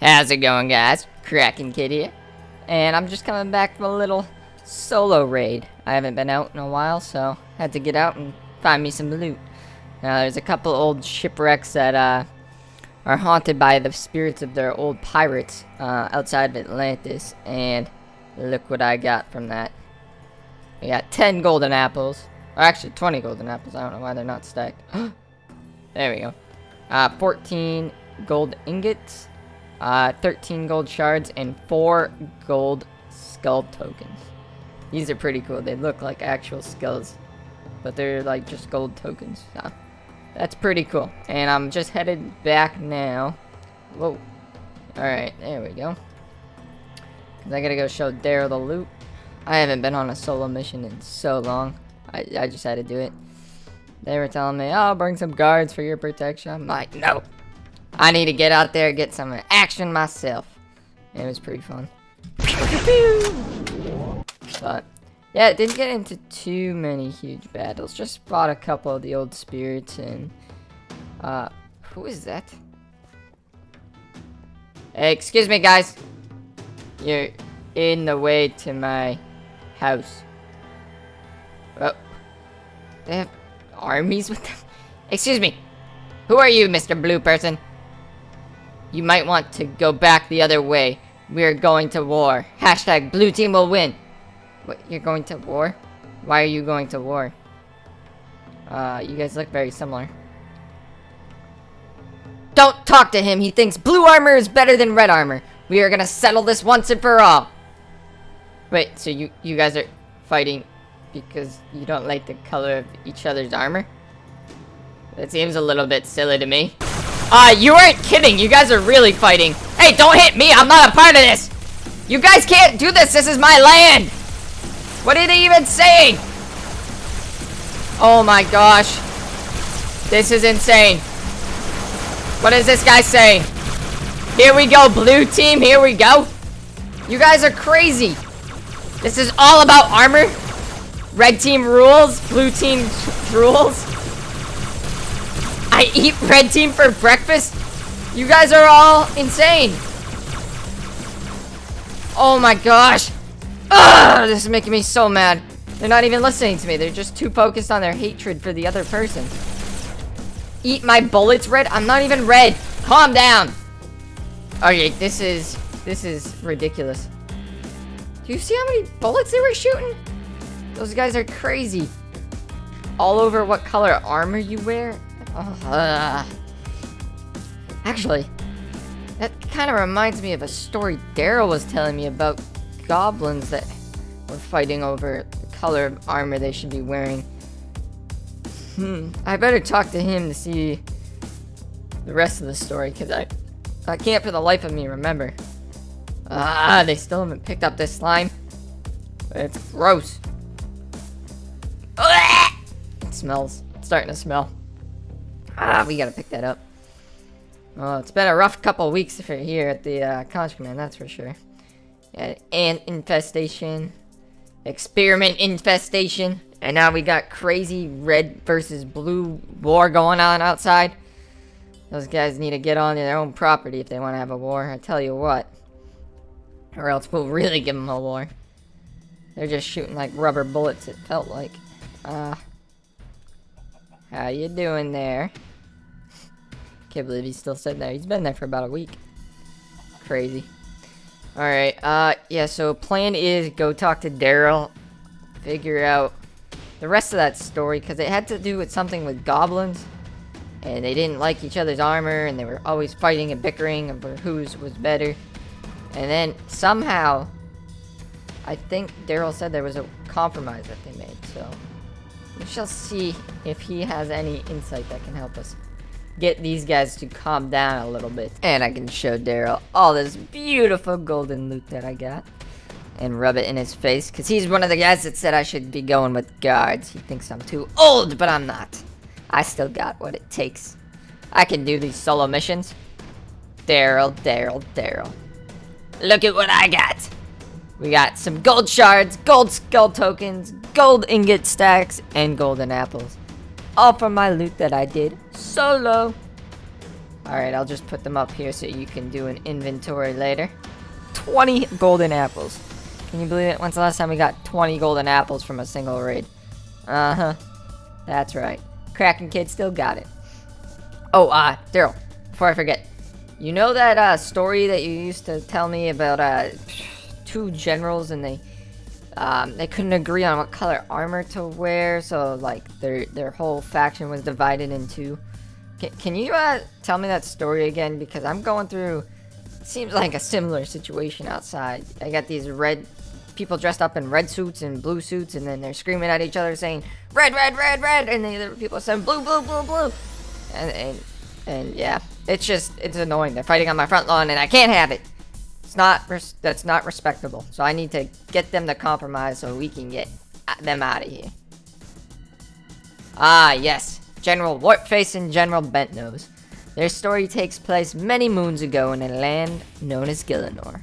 How's it going, guys? Kraken Kid here, and I'm just coming back from a little solo raid. I haven't been out in a while, so had to get out and find me some loot. Now, there's a couple old shipwrecks that are haunted by the spirits of their old pirates outside of Atlantis, and look what I got from that. We got 10 golden apples, or actually 20 golden apples. I don't know why they're not stacked. There we go. 14 gold ingots. 13 gold shards and 4 gold skull tokens. These are pretty cool. They look like actual skulls, but they're like just gold tokens. So that's pretty cool. And I'm just headed back now. Whoa. Alright, there we go. Cause I gotta go show Daryl the loot. I haven't been on a solo mission in so long. I just had to do it. They were telling me, oh, bring some guards for your protection. I'm like, no. I need to get out there and get some action myself. It was pretty fun. But, yeah, it didn't get into too many huge battles. Just fought a couple of the old spirits and, who is that? Hey, excuse me, guys. You're in the way to my house. Oh. They have armies with them? Excuse me. Who are you, Mr. Blue Person? You might want to go back the other way. We're going to war. Hashtag blue team will win. What, you're going to war? Why are you going to war? You guys look very similar. Don't talk to him. He thinks blue armor is better than red armor. We are gonna settle this once and for all. Wait, so you guys are fighting because you don't like the color of each other's armor? That seems a little bit silly to me. You aren't kidding. You guys are really fighting. Hey, don't hit me. I'm not a part of this. You guys can't do this. This is my land. What are they even saying? Oh my gosh. This is insane. What is this guy saying? Here we go, blue team. Here we go. You guys are crazy. This is all about armor. Red team rules. Blue team rules. I eat red team for breakfast? You guys are all insane. Oh my gosh. Ugh, this is making me so mad. They're not even listening to me. They're just too focused on their hatred for the other person. Eat my bullets red? I'm not even red. Calm down. Okay, this is ridiculous. Do you see how many bullets they were shooting? Those guys are crazy. All over what color armor you wear? Actually, that kind of reminds me of a story Daryl was telling me about goblins that were fighting over the color of armor they should be wearing. I better talk to him to see the rest of the story, because I can't for the life of me remember. They still haven't picked up this slime. It's gross. It smells. It's starting to smell. We gotta pick that up. Oh, it's been a rough couple of weeks for here at the Conch Command, that's for sure. Yeah, ant infestation, experiment infestation, and now we got crazy red versus blue war going on outside. Those guys need to get on their own property if they want to have a war, I tell you what. Or else we'll really give them a war. They're just shooting like rubber bullets, it felt like. How you doing there? Can't believe he's still sitting there. He's been there for about a week. Crazy. Alright, yeah, so plan is go talk to Daryl. Figure out the rest of that story, because it had to do with something with goblins. And they didn't like each other's armor, and they were always fighting and bickering over whose was better. And then, somehow, I think Daryl said there was a compromise that they made, so we shall see if he has any insight that can help us get these guys to calm down a little bit. And I can show Daryl all this beautiful golden loot that I got and rub it in his face, because he's one of the guys that said I should be going with guards. He thinks I'm too old, but I'm not. I still got what it takes. I can do these solo missions. Daryl. Look at what I got. We got some gold shards, gold skull tokens, gold ingot stacks, and golden apples. All from my loot that I did solo. Alright, I'll just put them up here so you can do an inventory later. 20 golden apples. Can you believe it? When's the last time we got 20 golden apples from a single raid? Uh-huh. That's right. Kraken Kid still got it. Oh, Daryl, before I forget. You know that story that you used to tell me about two generals and they couldn't agree on what color armor to wear, so like their whole faction was divided in two? Can you tell me that story again? Because I'm going through, seems like a similar situation outside. I got these red people dressed up in red suits and blue suits, and then they're screaming at each other saying red, red, red, red, and the other people saying blue, blue, blue, blue. And yeah, it's annoying. They're fighting on my front lawn, and I can't have it. That's not respectable. So I need to get them to compromise so we can get them out of here. Ah, yes. General Wartface and General Bentnose. Their story takes place many moons ago in a land known as Gillinor.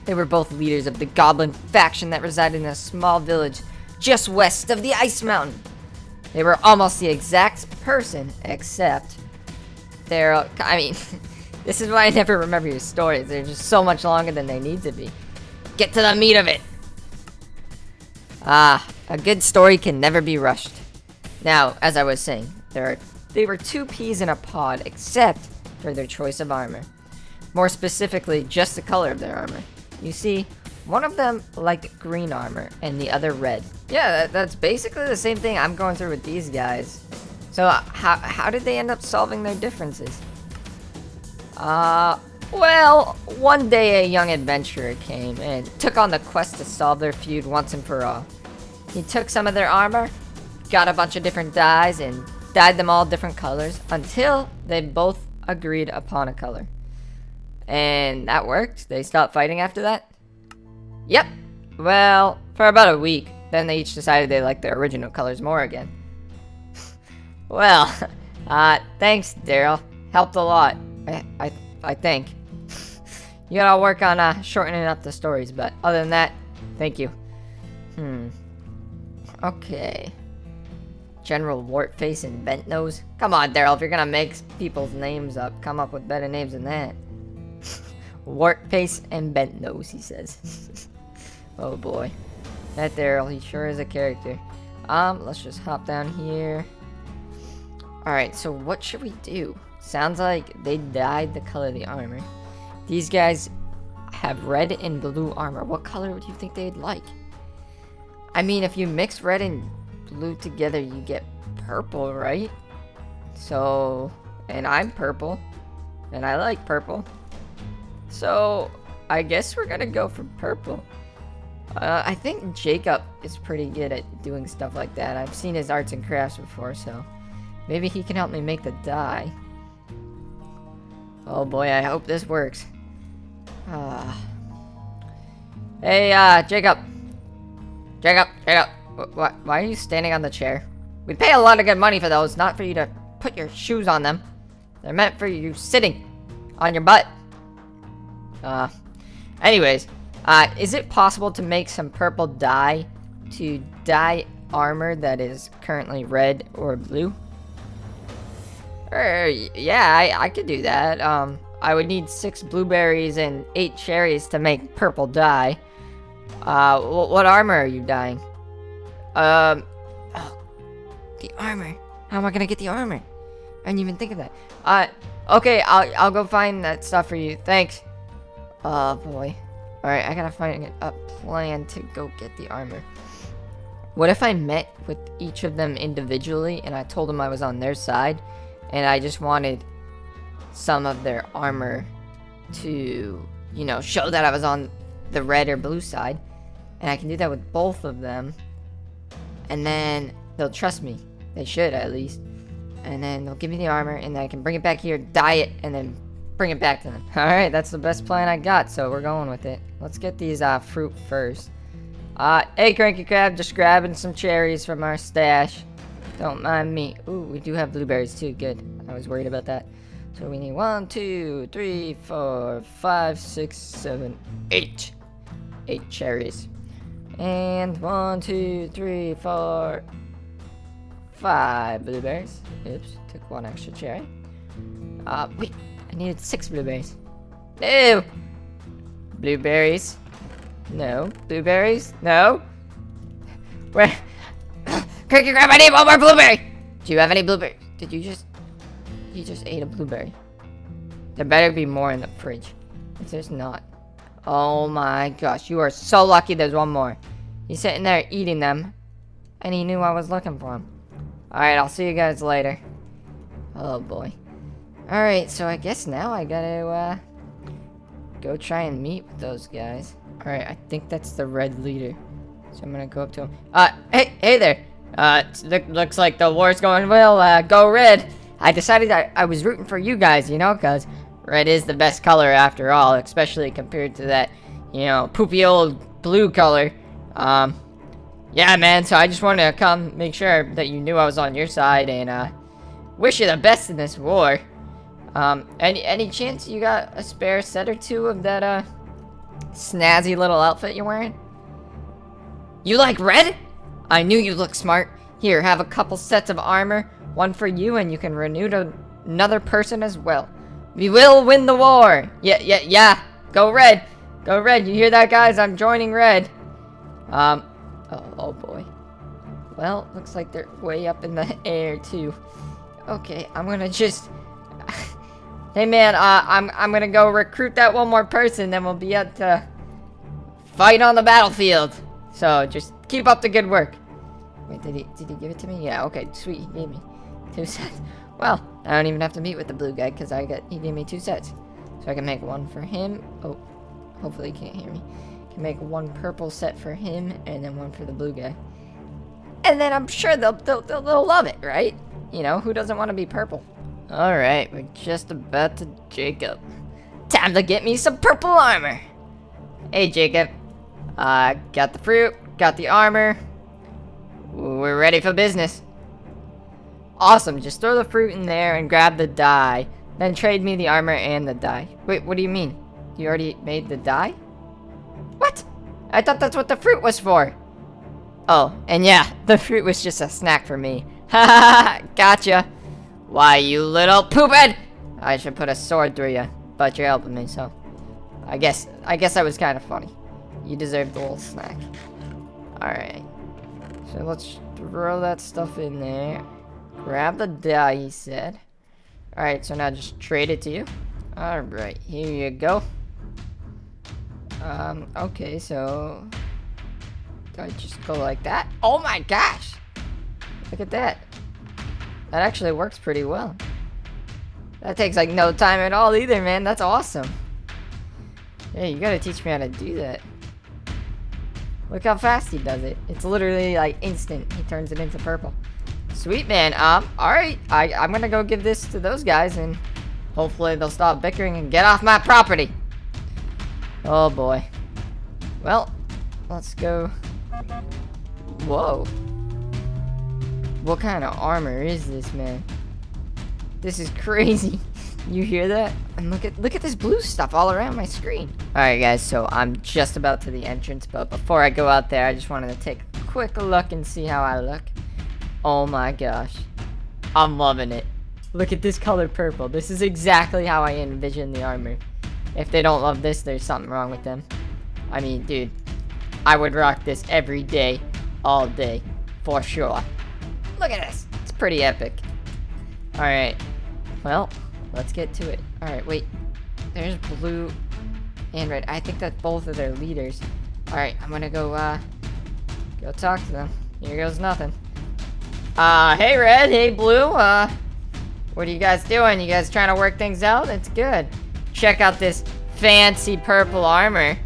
They were both leaders of the goblin faction that resided in a small village just west of the Ice Mountain. They were almost the exact person, except this is why I never remember your stories. They're just so much longer than they need to be. Get to the meat of it! Ah, a good story can never be rushed. Now, as I was saying, they were two peas in a pod, except for their choice of armor. More specifically, just the color of their armor. You see, one of them liked green armor, and the other red. Yeah, that's basically the same thing I'm going through with these guys. So, how did they end up solving their differences? Well, one day a young adventurer came and took on the quest to solve their feud once and for all. He took some of their armor, got a bunch of different dyes, and dyed them all different colors until they both agreed upon a color. And that worked. They stopped fighting after that? Yep. Well, for about a week. Then they each decided they liked their original colors more again. Well, thanks, Daryl. Helped a lot. I think. You gotta work on shortening up the stories, but other than that, thank you. Okay. General Wartface and Bentnose. Come on, Daryl, if you're gonna make people's names up, come up with better names than that. Wartface and Bentnose, he says. Oh boy. That Daryl, he sure is a character. Let's just hop down here. Alright, so what should we do? Sounds like they dyed the color of the armor. These guys have red and blue armor. What color would you think they'd like? I mean, if you mix red and blue together, you get purple, right? So, and I'm purple, and I like purple. So, I guess we're gonna go for purple. I think Jacob is pretty good at doing stuff like that. I've seen his arts and crafts before, so maybe he can help me make the dye. Oh boy, I hope this works. Hey, Jacob. Jacob. Why are you standing on the chair? We pay a lot of good money for those, not for you to put your shoes on them. They're meant for you sitting on your butt. Anyways, is it possible to make some purple dye to dye armor that is currently red or blue? Yeah, I could do that. I would need 6 blueberries and 8 cherries to make purple dye. What armor are you dyeing? Oh, the armor. How am I gonna get the armor? I didn't even think of that. Okay, I'll go find that stuff for you. Thanks. Oh boy. Alright, I gotta find a plan to go get the armor. What if I met with each of them individually and I told them I was on their side and I just wanted some of their armor to, you know, show that I was on the red or blue side, and I can do that with both of them, and then they'll trust me. They should, at least. And then they'll give me the armor, and then I can bring it back here, dye it, and then bring it back to them. Alright, that's the best plan I got, so we're going with it. Let's get these fruit first. Hey, Cranky Crab, just grabbing some cherries from our stash. Don't mind me. Ooh, we do have blueberries too. Good. I was worried about that. So we need 1, 2, 3, 4, 5, 6, 7, 8. 8 cherries. And 1, 2, 3, 4, 5 blueberries. Oops, took 1 extra cherry. Wait. I needed 6 blueberries. No! Blueberries. No. Blueberries. No. Where? Cricket Grab, I need 1 more blueberry! Do you have any blueberries? Did you just... You just ate a blueberry. There better be more in the fridge. If there's not... Oh my gosh, you are so lucky there's 1 more. He's sitting there eating them. And he knew I was looking for him. Alright, I'll see you guys later. Oh boy. Alright, so I guess now I gotta, go try and meet with those guys. Alright, I think that's the red leader. So I'm gonna go up to him. Hey there! Looks like the war's going well, go red! I decided I was rooting for you guys, you know, cause red is the best color after all, especially compared to that, you know, poopy old blue color. Yeah, man, so I just wanted to come make sure that you knew I was on your side and, wish you the best in this war. Any chance you got a spare set or 2 of that, snazzy little outfit you're wearing? You like red? I knew you looked smart. Here, have a couple sets of armor. 1 for you, and you can renew to another person as well. We will win the war! Yeah. Go red! Go red, you hear that, guys? I'm joining red. Oh boy. Well, looks like they're way up in the air, too. Okay, I'm gonna just... Hey man, I'm gonna go recruit that 1 more person, then we'll be at fight on the battlefield. So just keep up the good work. Wait, did he give it to me? Yeah, okay, sweet, he gave me 2 sets. Well, I don't even have to meet with the blue guy because he gave me 2 sets. So I can make 1 for him. Oh, hopefully he can't hear me. Can make 1 purple set for him and then 1 for the blue guy. And then I'm sure they'll love it, right? You know, who doesn't want to be purple? Alright, we're just about to Jacob. Time to get me some purple armor. Hey, Jacob. Got the fruit, got the armor. We're ready for business. Awesome, just throw the fruit in there and grab the dye. Then trade me the armor and the dye. Wait, what do you mean? You already made the dye? What? I thought that's what the fruit was for. Oh, and yeah, the fruit was just a snack for me. Ha ha ha, gotcha. Why, you little poophead! I should put a sword through you, but you're helping me, so I guess that was kind of funny. You deserve the little snack. Alright. So let's throw that stuff in there. Grab the dye, he said. Alright, so now just trade it to you. Alright, here you go. Okay, so do I just go like that? Oh my gosh! Look at that. That actually works pretty well. That takes like no time at all either, man. That's awesome. Hey, you gotta teach me how to do that. Look how fast he does it. It's literally like instant. He turns it into purple. Sweet, man. Alright. I'm gonna go give this to those guys and hopefully they'll stop bickering and get off my property. Oh boy. Well, let's go. Whoa. What kind of armor is this, man? This is crazy. You hear that? And look at this blue stuff all around my screen. Alright guys, so I'm just about to the entrance, but before I go out there, I just wanted to take a quick look and see how I look. Oh my gosh. I'm loving it. Look at this color purple. This is exactly how I envision the armor. If they don't love this, there's something wrong with them. I mean, dude, I would rock this every day, all day, for sure. Look at this. It's pretty epic. Alright. Well, let's get to it. Alright, wait. There's blue and red. I think that's both of their leaders. Alright, I'm gonna go talk to them. Here goes nothing. Hey red, hey blue, what are you guys doing? You guys trying to work things out? It's good. Check out this fancy purple armor.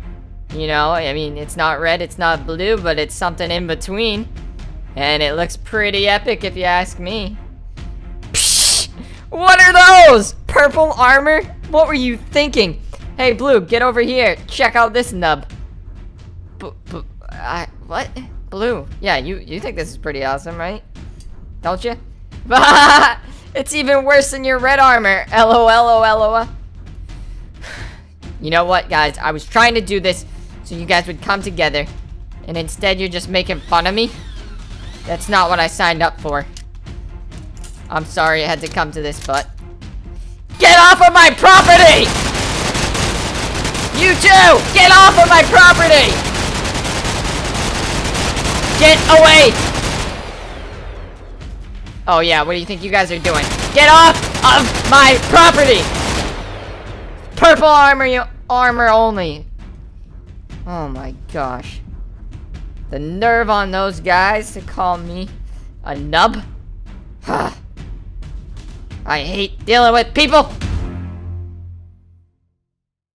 You know, I mean, it's not red, it's not blue, but it's something in between. And it looks pretty epic if you ask me. Psh! What are those? Purple armor? What were you thinking? Hey, Blue, get over here. Check out this nub. What? Blue. Yeah, you think this is pretty awesome, right? Don't you? It's even worse than your red armor. LOL. You know what, guys? I was trying to do this so you guys would come together. And instead, you're just making fun of me. That's not what I signed up for. I'm sorry it had to come to this, but Get off of my property! You too! Get off of my property! Get away! Oh yeah, what do you think you guys are doing? Get off of my property! Purple armor only. Oh my gosh. The nerve on those guys to call me a nub. I hate dealing with people.